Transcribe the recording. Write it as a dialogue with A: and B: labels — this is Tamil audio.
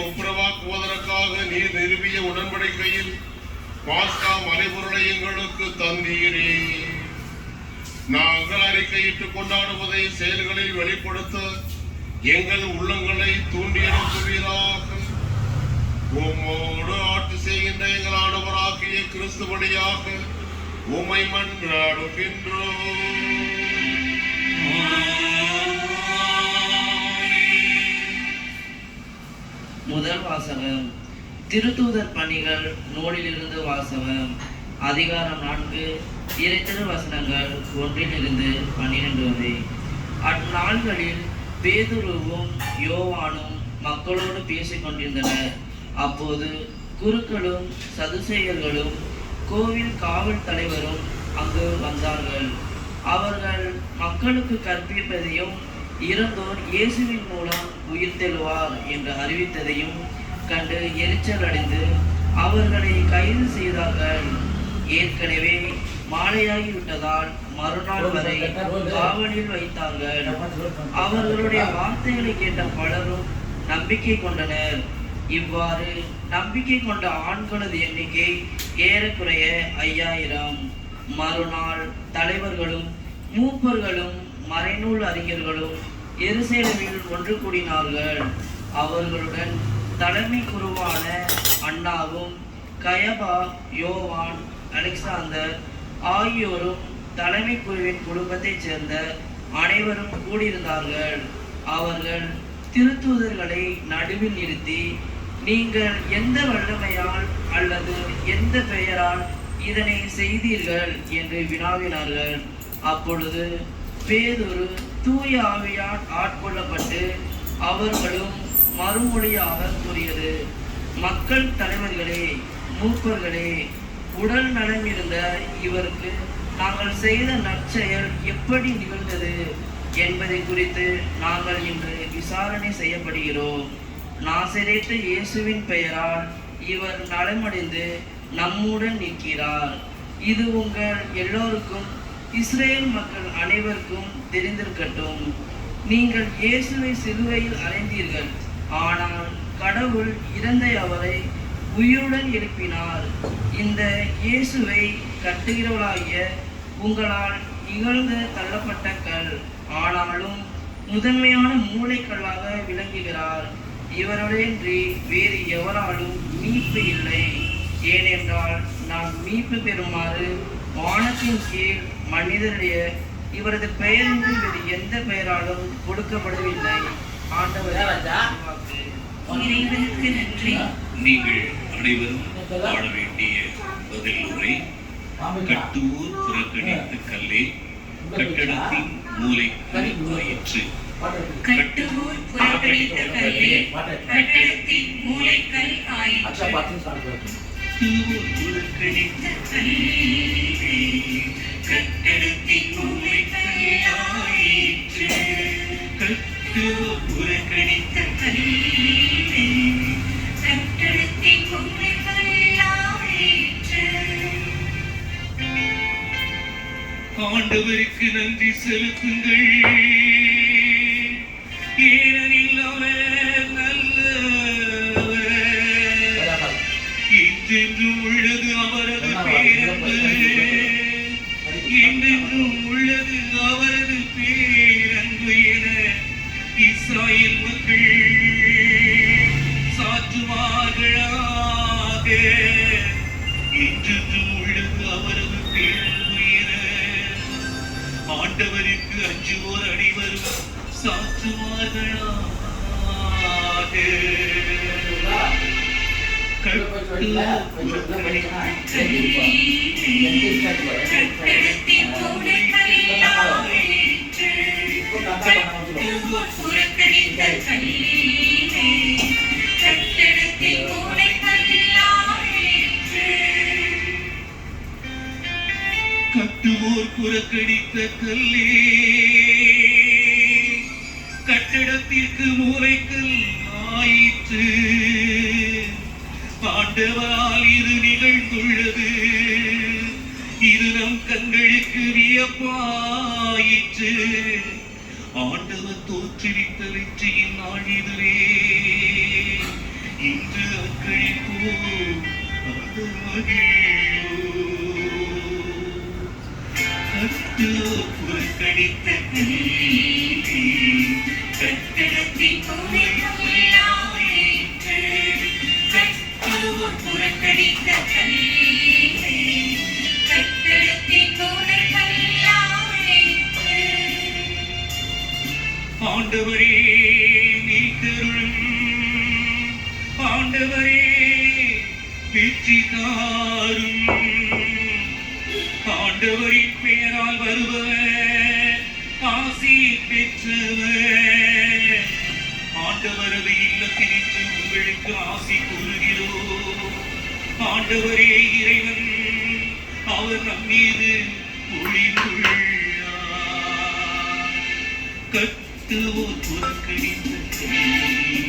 A: ஒப்புரவாக்குவதற்காக நீர் நிறுவிய உடன்படிக்கையில் பாஸ்கா மறைபொருளை எங்களுக்கு தந்தீரே. நாங்கள் அறிக்கையிட்டுக் கொண்டாடுவதை செயல்களில் வெளிப்படுத்த எங்கள் உள்ளங்களை தூண்டி எழுப்புவீராக. உம்மோடு ஆட்சி செய்கின்ற எங்கள் ஆண்டவராகிய கிறிஸ்து வழியாக உம்மை மன்றாடுகின்றோம்.
B: முதல் வாசகம். திருத்தூதர் பணிகள் நூலிலிருந்து வாசகம். அதிகாரம் 4, இறைத்திரு வசனங்கள் 1-12 வரை. அந்நாள்களில் பேதுருவும் யோவானும் மக்களோடு பேசிக் கொண்டிருந்தனர். அப்போது குருக்களும் சதுசேயர்களும் கோவில் காவல் தலைவரும் அங்கு வந்தார்கள். அவர்கள் மக்களுக்கு கற்பிப்பதையும் இறந்தோர் இயேசுவின் மூலம் உயிர்த்தெழுவார் என்று அறிவித்ததையும் கண்டு எரிச்சல் அடைந்து அவர்களை கைது செய்தார்கள். ஏற்கனவே மாலையாகிவிட்டதால் மறுநாள் வரை காவலில் வைத்தார்கள். அவர்களுடைய வார்த்தைகளை கேட்ட பலரும் நம்பிக்கை கொண்டனர். இவ்வாறு நம்பிக்கை கொண்ட ஆண்களது எண்ணிக்கை ஏறக்குறைய 5000. மறுநாள் தலைவர்களும் மூப்பர்களும் மறைநூல் அறிஞர்களும் எருசலேமில் ஒன்று கூடினார்கள். அவர்களுடன் தலைமை குருவான அன்னாவும் கயபா, யோவான், அலெக்சாந்தர் ஆகியோரும் தலைமை குருவின் குடும்பத்தைச் சேர்ந்த அனைவரும் கூடியிருந்தார்கள். அவர்கள் திருத்தூதர்களை நடுவில் நிறுத்தி, நீங்கள் எந்த வல்லமையால் அல்லது எந்த பெயரால் இதனை செய்தீர்கள் என்று வினாவினார்கள். அப்பொழுது பேதுரு தூய ஆவியால் ஆட்கொள்ளப்பட்டு அவர்களும் மறுமொழியாக கூறியது, மக்கள் தலைவர்களே, மூப்பர்களே, உடல் நலம் இருந்த இவருக்கு நாங்கள் செய்த நற்செயல் எப்படி நிகழ்ந்தது என்பதை குறித்து நாங்கள் இன்று விசாரணை செய்யப்படுகிறோம். நாசரேத்து இயேசுவின் பெயரால் இவர் நலமடைந்து நம்முடன் நிற்கிறார். இது உங்கள் எல்லோருக்கும் இஸ்ரேல் மக்கள் அனைவருக்கும் தெரிந்திருக்கட்டும். நீங்கள் இயேசுவை சிலுவையில் அறைந்தீர்கள், ஆனால் கடவுள் இறந்த அவரை உயிருடன் எழுப்பினார். இந்த இயேசுவை கட்டுகிறவளாகிய உங்களால் இகழ்ந்து தள்ளப்பட்ட கல், ஆனாலும் முதன்மையான மூளைக்கல்லாக விளங்குகிறார். இவருடையின்றி வேறு எவராலும் மீட்பு இல்லை. ஏனென்றால் நாம் மீட்பு பெறுமாறு வானத்தின் கீழ் மனிதருடைய இவரது பெயரின்றி வேறு எந்த பெயராலும் கொடுக்கப்படவில்லை. ஆண்டவரே வாக்கு.
C: இறைவனுக்கு நன்றி.
D: நீங்கள் அனைவரும் வாழ வேண்டிய பதில் உரை. கட்டுவோர் புறக்கணித்த கல்லே கட்டடத்தின் மூலைக்கல் ஆயிற்று.
C: கட்டுவோர் புறக்கணித்த கல்லே கட்டடத்தின் மூலைக்கல் ஆயிற்று.
D: புறக்கணித்த கல்லே கட்டடத்தின் மூலைக்கல் ஆயிற்று. கட்டுவோர் புறக்கணித்த கல்லே கட்டடத்தின் மூலைக்கல் ஆயிற்று. ஆண்டவருக்கு நன்றி செலுத்துங்கள், ஏனெனில் அவர் நல்லவர். என்றென்றும் உள்ளது அவரது பேரன்பு, என்றென்றும் உள்ளது அவரது பேரன்பு என இஸ்ராயேல் மக்கள் சாற்றுவார்களாக. என்றென்றும் உள்ளது அவரது பேரன்பு என ஆண்டவருக்கு அஞ்சுவோர் அனைவரும் சாற்றுவார்களாக. கட்டுவோர் புறக்கணித்த கல்லே கட்டடத்திற்கு மூலைக்கல் ஆயிற்று. ஆண்டவரால் இது நிகழ்ந்துள்ளது, இது நம் கண்களுக்கு வியப்பாயிற்று. ஆண்டவர் தோற்றுவித்த வெற்றியின் நாள் இதுவே. இன்று அக்களிப்போ அது மகிழோ. கர்த்தர் புறக்கணித்த கல்வி
C: கட்டடத்தின் மூலைக்கல்லாயிற்று. கர்த்தர் புறக்கணித்த கல்வி கட்டடத்தின் மூலைக்கல்லாயிற்று.
D: ஆண்டவரே நீத்தருளும். ஆண்டவரே வெற்றி தாரும். ஆண்டவரின் பெயரால் வருபவர் ஆசி பெற்றவர். ஆண்டவரது இல்லத்தினின்று உங்களுக்கு ஆசி கூறுகிறோம். ஆண்டவரே இறைவன், அவர் நம்மீது ஒளிந்துள்ளார். கர்த்தர் புறக்கணித்த கல்வி